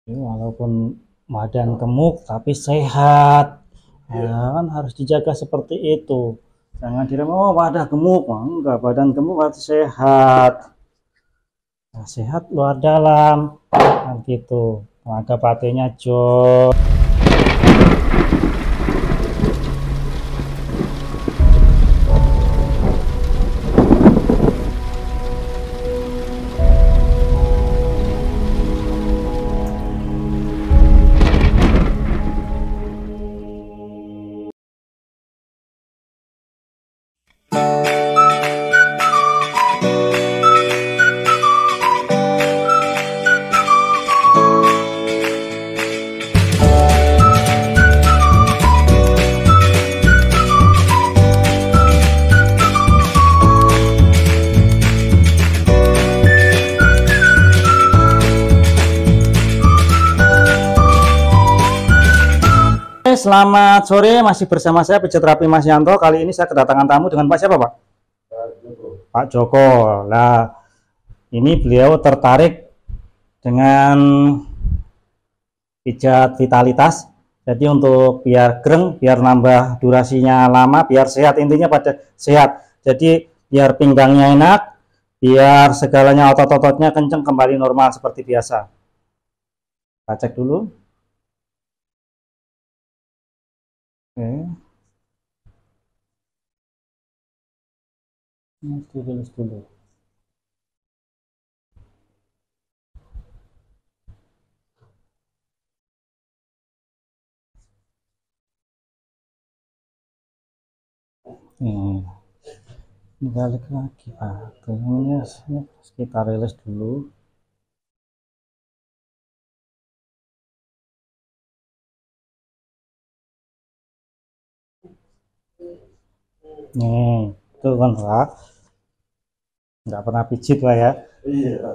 Walaupun badan gemuk tapi sehat. Ya, kan harus dijaga seperti itu. Jangan direm, oh badan gemuk. Wah, enggak, badan gemuk harus sehat. Nah, sehat luar dalam. Kan gitu. Tenaga batinnya jauh. Selamat sore, masih bersama saya Pijat Terapi Mas Yanto. Kali ini saya kedatangan tamu dengan Pak siapa, Pak? Pak Joko. Nah, ini beliau tertarik dengan pijat vitalitas. Jadi untuk biar greng, biar nambah durasinya lama, biar sehat, intinya pada sehat. Jadi biar pinggangnya enak, biar segalanya otot-ototnya kenceng kembali normal seperti biasa. Kita cek dulu. Oke. Tulis dulu. Balik lagi Pak, ini kita rilis dulu. Nih, itu kan Pak, nggak pernah pijit lah ya. Iya.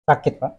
Sakit Pak.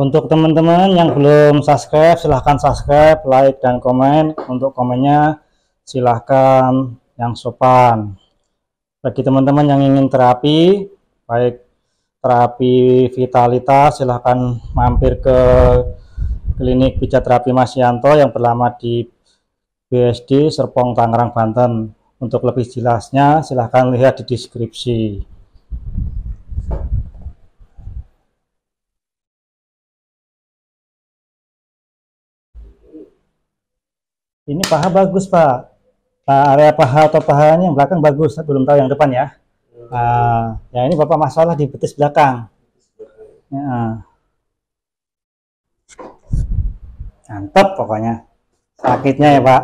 Untuk teman-teman yang belum subscribe, silahkan subscribe, like, dan komen. Untuk komennya silahkan yang sopan. Bagi teman-teman yang ingin terapi, baik terapi vitalitas, silahkan mampir ke klinik pijat terapi Mas Yanto yang beralamat di BSD Serpong, Tangerang, Banten. Untuk lebih jelasnya silahkan lihat di deskripsi. Ini paha bagus Pak. Area paha atau pahanya yang belakang bagus, saya belum tahu yang depan ya. Ya ini Bapak masalah di betis belakang. Ya. Mantap pokoknya. Sakitnya ya Pak.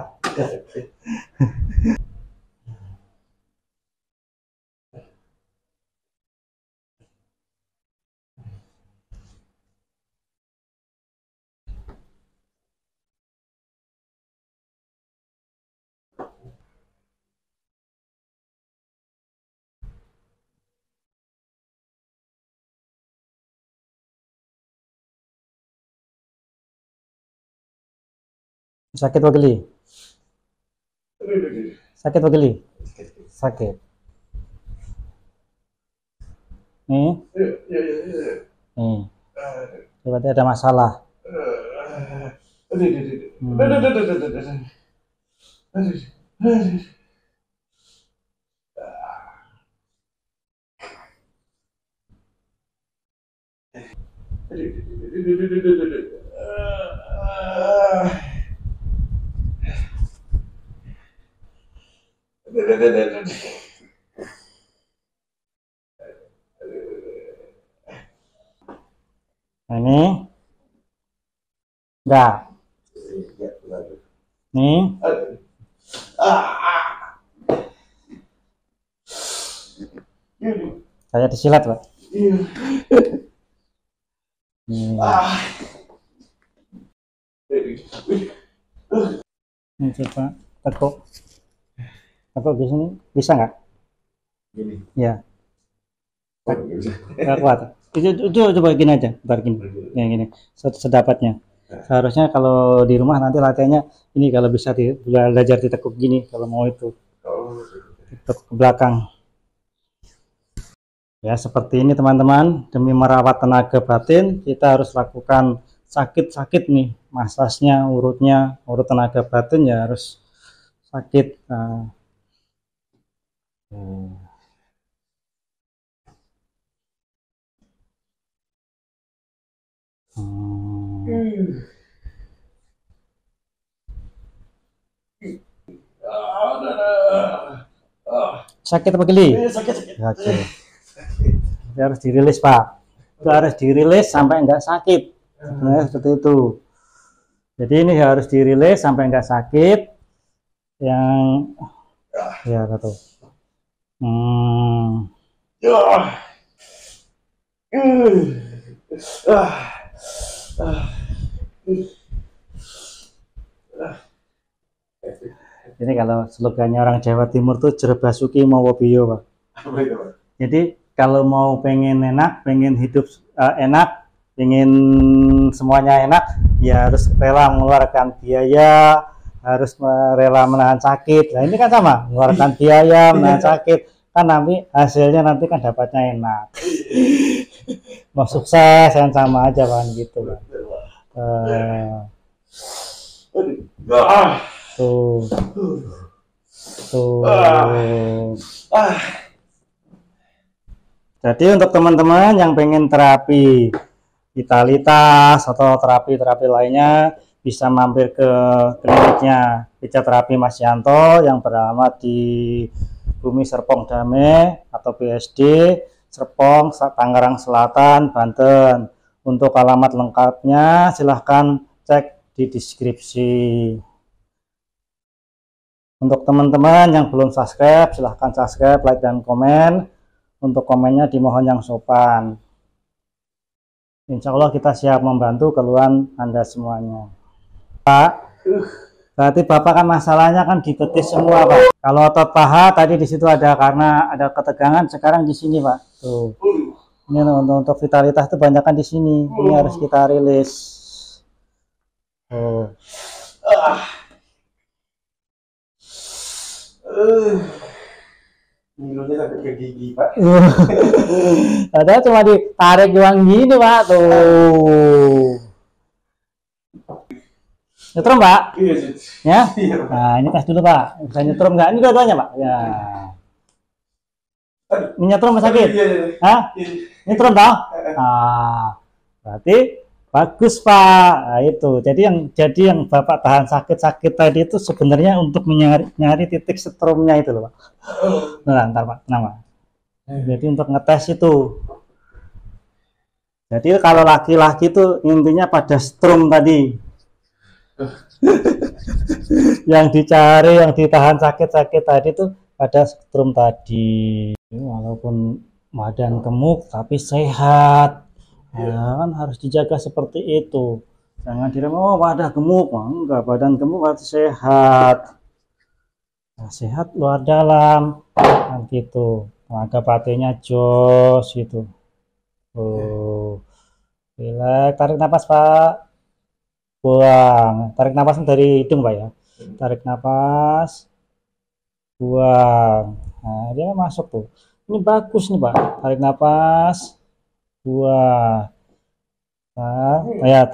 Sakit apa geli? Sakit apa geli? Sakit. Nih. Nih. Berarti ada masalah. Nah, ini enggak. Nih. Saya disilat, Pak. Ini coba tekuk di sini bisa nggak? Gini. Ya. Nggak kuat. Itu coba gini aja, ntar gini. Ya, gini. Sedapatnya. Seharusnya kalau di rumah nanti latihannya ini, kalau bisa belajar ditekuk gini kalau mau itu. Ditekuk ke belakang. Ya, seperti ini teman-teman. Demi merawat tenaga batin, kita harus lakukan sakit-sakit nih, masasnya, urut tenaga batin ya harus sakit. Nah. Sakit apa geli? Sakit. Oke. Harus dirilis, Pak. Itu harus dirilis sampai enggak sakit. Sebenarnya seperti itu. Jadi ini harus dirilis sampai enggak sakit. Yang ya satu. Ini kalau slogannya orang Jawa Timur tuh Jerbasuki mawa biyo, Pak. Jadi kalau mau pengen enak, pengen hidup enak, pengen semuanya enak, ya harus rela mengeluarkan biaya, harus rela menahan sakit. Nah ini kan sama, mengeluarkan biaya, menahan sakit, kan nanti hasilnya nanti kan dapatnya enak. Mau sukses kan sama aja kan gitu, Pak. Jadi untuk teman-teman yang pengen terapi vitalitas atau terapi-terapi lainnya, bisa mampir ke kliniknya Fisioterapi Mas Yanto yang beralamat di Bumi Serpong Dame atau BSD Serpong, Tangerang Selatan, Banten. Untuk alamat lengkapnya silahkan cek di deskripsi. Untuk teman-teman yang belum subscribe, silahkan subscribe, like, dan komen. Untuk komennya dimohon yang sopan. Insya Allah kita siap membantu keluhan Anda semuanya. Pak, berarti Bapak kan masalahnya kan di betis semua, Pak. Kalau otot paha tadi di situ ada, karena ada ketegangan, sekarang di sini, Pak. Tuh. Ini untuk vitalitas itu banyak di sini. Ini harus kita rilis. Oh. Minumnya sampai ke gigi, Pak. Ada cuma ditarik doang gini, Pak. Tuh. Nyetrum, Pak? Iya, ya. Nah, ini tes dulu, Pak. Bisa nyetrum nggak? Ini dua-duanya, Pak. Ya. Ini nyetrum sakit? Hah? Nyetrum, toh? Nah, berarti bagus, Pak. Nah, itu. Jadi yang Bapak tahan sakit-sakit tadi itu sebenarnya untuk nyari titik setrumnya itu loh, Pak. Nah, ntar, Pak. Nama. Jadi untuk ngetes itu. Jadi kalau laki-laki itu intinya pada strum tadi. Yang dicari, yang ditahan sakit-sakit tadi itu pada strum tadi. Walaupun badan gemuk tapi sehat. Ya, kan harus dijaga seperti itu. Jangan direm, oh badan gemuk, enggak, badan gemuk harus sehat. Nah, sehat luar dalam, kan gitu. Tenaga batinnya jos gitu. Oh, relax, tarik nafas, Pak. buang. Tarik nafas dari hidung Pak ya. Tarik nafas, buang. Nah, dia masuk tuh. Ini bagus nih Pak. Tarik nafas, buang. Nah, ya,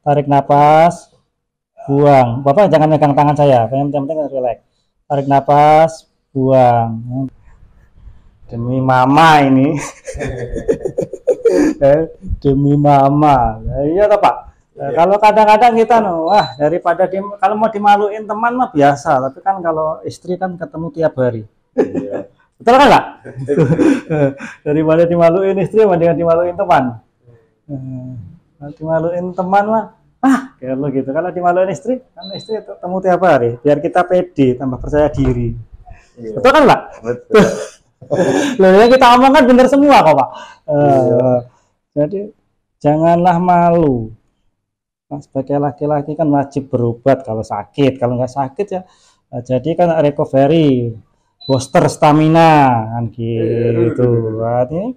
tarik nafas, buang. Bapak jangan megang tangan saya. Yang penting relax. Tarik nafas, buang. Demi mama ini. Demi mama. Nah, iya toh Pak. Kalau kadang-kadang kita wah daripada kalau mau dimaluin teman mah biasa, tapi kan kalau istri kan ketemu tiap hari. Iya. Betul kan Pak? Daripada dimaluin istri mendingan dimaluin teman. Dimaluin teman mah kalau gitu. Kalau dimaluin istri kan istri ketemu tiap hari, biar kita pede, tambah percaya diri. Iya. Betul kan Pak? Betul. Loh, yang kita omong kan benar semua kok Pak. Jadi janganlah malu. Nah, sebagai laki-laki kan wajib berobat kalau sakit. Kalau nggak sakit ya jadi kan recovery, booster stamina kan gitu. Berarti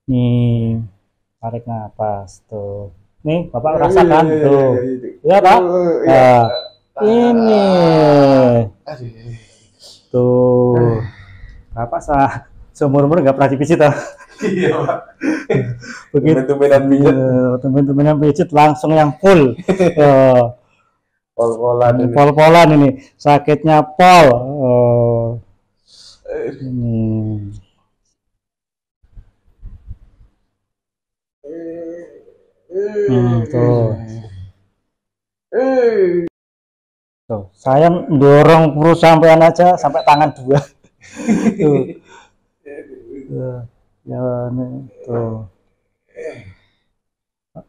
nih tarik nafas tuh. Nih Bapak rasakan tuh. Ya Pak. Nah, ini tuh. Bapak seumur-umur nggak pernah dipijit toh. Iya Pak. Begitu Tumben-tumbenan pijat. teman-teman pijit langsung yang full. Pol-polan ini. Pol-polan ini sakitnya pol. Ini tuh saya dorong perut sampean aja sampai tangan dua. Tuh. Ya nih tuh.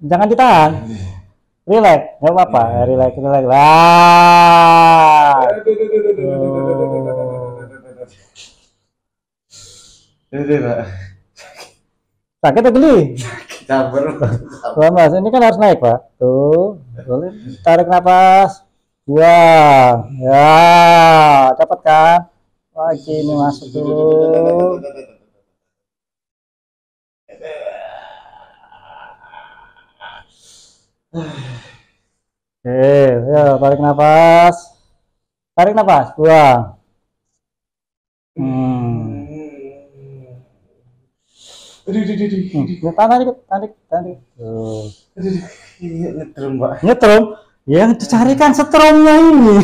Jangan ditahan. Relax, nggak apa-apa. Relax lah. Sakit atau geli? Campur. Mas, ini kan harus naik Pak. Tuh, boleh. Tarik nafas, buang. Ya, dapat kan? Lagi ini masuk dulu. Oke, ya tarik nafas, buang. Tarik. Tuh. Nyetrum Pak. Nyetrum, yang dicarikan setrumnya ini.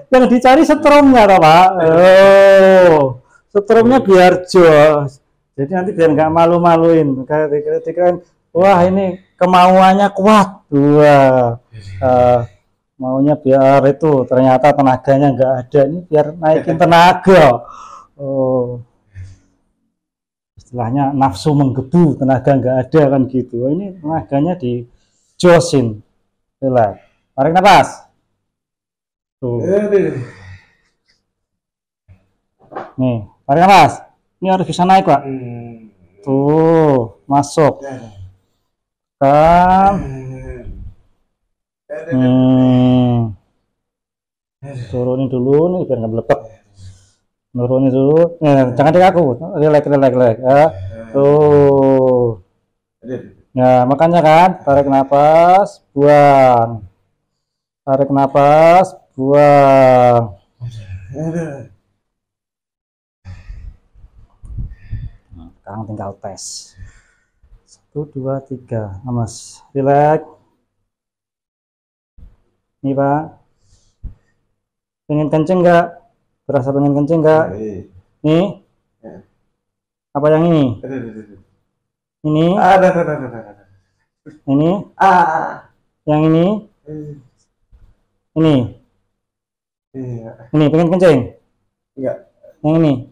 Yang dicari setrumnya, toh Pak. Setrumnya biar jos. Jadi nanti biar nggak malu-maluin. Ketika wah ini kemauannya kuat, wah maunya biar itu ternyata tenaganya nggak ada, ini biar naikin tenaga. Istilahnya nafsu menggebu, tenaga nggak ada kan gitu. Ini tenaganya di josin. Tarik nafas. Tuh. Nih, tarik nafas. Ini harus bisa naik Pak. Tuh, masuk. Kan. Turunin dulu nih biar nggak melepet. Turunin dulu. Jangan dikaku. Relax. Tuh. Ya, makanya kan tarik nafas, buang. Tarik nafas, buang. Sekarang tinggal tes. 1, 2, 3. Mas, relax. Nih Pak. Pengen kenceng nggak? Berasa pengen kenceng nggak? Nih. Apa yang ini? Ini. Ini. Yang ini. Ini. Ini pengen kenceng? Enggak. Yang ini.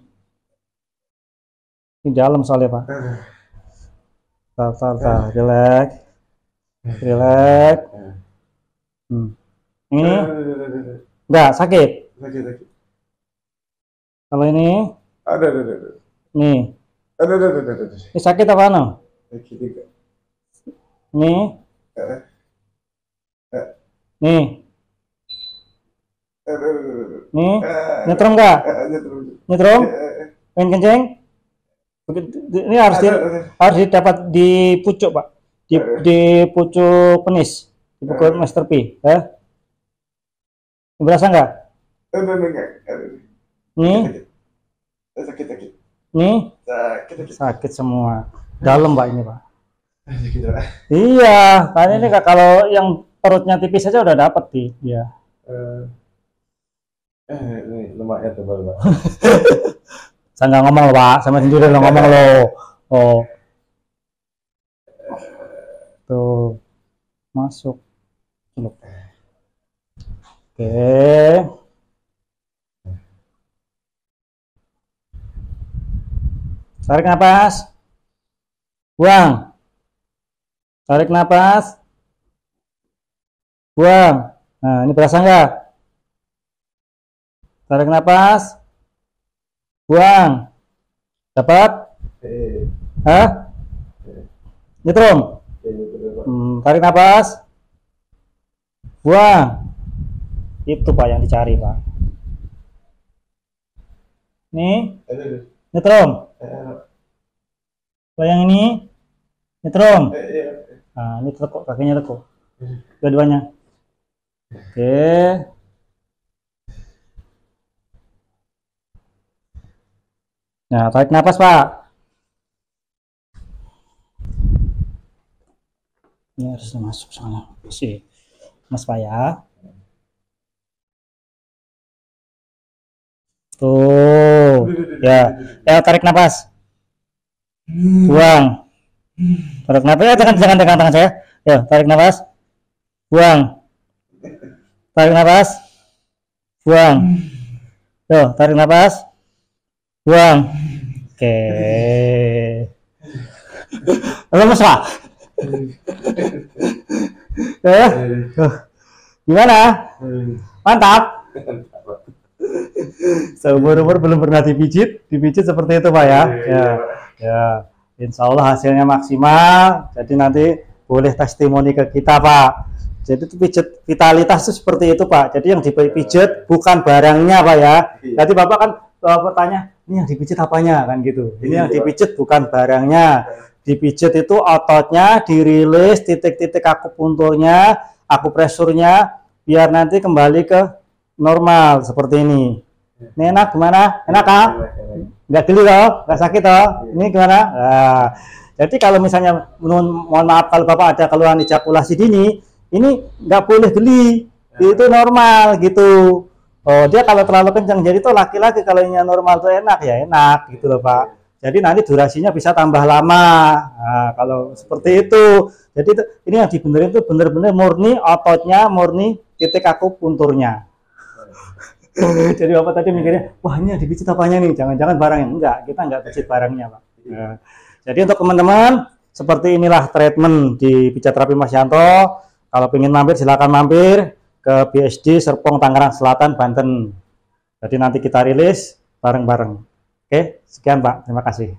Di dalam soalnya Pak. Relax. Ini enggak sakit. Kalau ini nih. Ini sakit apa no? Nih. Nih. Nih. Nyetrum enggak? Nyetrum? Pengen kenceng? Ini harus didapat di pucuk Pak, di pucuk penis, di pucuk Master P, ya. Berasa nggak? Enggak. Nih, Sakit. nih, Sakit. sakit semua. Dalam Pak ini Pak. Sakit, Pak. Iya, tadi ini Kak, kalau yang perutnya tipis saja udah dapet sih, ya. Ini lemaknya tebal, Pak. Saya nggak ngomong loh Pak, sama sendiri lo ngomong lo. Oh, tuh masuk. Celup. Oke. Tarik napas. Buang. Tarik napas. Buang. Nah, ini berasa nggak? Tarik napas. Buang. Dapat? Hah? Nyetrum. Tarik napas. Buang. Itu Pak yang dicari Pak. Nih. Nyetrum. Kalau yang ini nyetrum. Nah, ini tekuk, kakinya tekuk. Dua-duanya. Oke. Nah, tarik nafas Pak. Ini harus masuk sana. Sih. Mas Pak ya. Tuh. Ya, tarik nafas. Buang. Tarik nafas. Ya, jangan tekan tangan saya. Ya, tarik nafas. Buang. Tarik nafas. Buang. Tuh, tarik nafas. Buang. Oke. Lemes Pak. Ya. Gimana? Mantap. Seumur-umur belum pernah dipijit seperti itu Pak ya. Ya. Insya Allah hasilnya maksimal. Jadi nanti boleh testimoni ke kita Pak. Jadi itu pijat vitalitas itu seperti itu Pak. Jadi yang dipijit bukan barangnya Pak ya. Jadi Bapak kan bertanya, ini yang dipijit apanya kan gitu. Ini yang dipijit bukan barangnya. Dipijit itu ototnya, dirilis titik-titik akupunturnya, akupresurnya, biar nanti kembali ke normal seperti ini. Ini enak gimana? Enak Kak? Nggak geli toh? Nggak sakit toh? Ini gimana? Nah, jadi kalau misalnya, mohon maaf kalau Bapak ada keluhan ejakulasi dini, ini nggak boleh geli, itu normal gitu. Oh, dia kalau terlalu kencang, jadi tuh laki-laki kalau ini normal tuh enak ya enak gitu loh Pak. Jadi nanti durasinya bisa tambah lama. Nah, kalau seperti itu, jadi ini yang dibenerin itu bener-bener murni ototnya, murni titik akupunturnya. Jadi Bapak tadi mikirnya, wah ini yang dipijit apanya nih? Jangan-jangan barangnya? Enggak, kita enggak pijit barangnya Pak. Nah, jadi untuk teman-teman, seperti inilah treatment di Pijat Terapi Mas Yanto. Kalau ingin mampir silakan mampir ke BSD Serpong Tangerang Selatan Banten. Jadi nanti kita rilis bareng-bareng. Oke, sekian Pak, terima kasih.